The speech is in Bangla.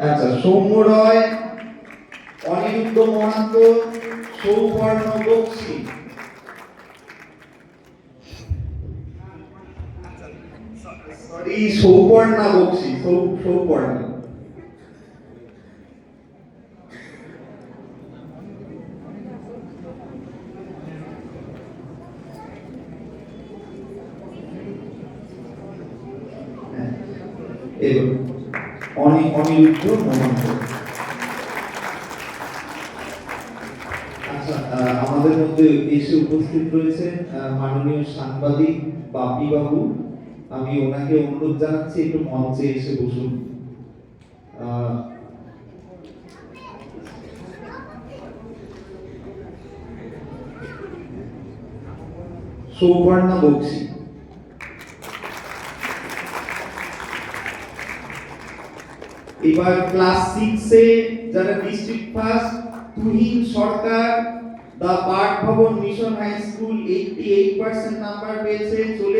আচ্ছা, সৌম্য রয়, অনিরুদ্ধ মহান্ত, সৌপর্ণ বক্সি। সরি, সৌপর্ণা বক্সি, সৌপর্ণা। অনিরুদ্ধ মহান্ত। আচ্ছা, আমাদের মধ্যে এসে উপস্থিত রয়েছেন মাননীয় সাংবাদিক বাপি বাবু। আমি ওনাকে অনুরোধ জানাচ্ছি একটু মঞ্চে এসে বসুন। সৌপর্ণা বক্সি। এবার ক্লাস 6 এ যারা ডিস্ট্রিক্ট ফার্স্ট, তুহিন সরকার, দা পাঠ ভবন মিশন হাই স্কুল 88% নাম্বার পেয়েছে। চলে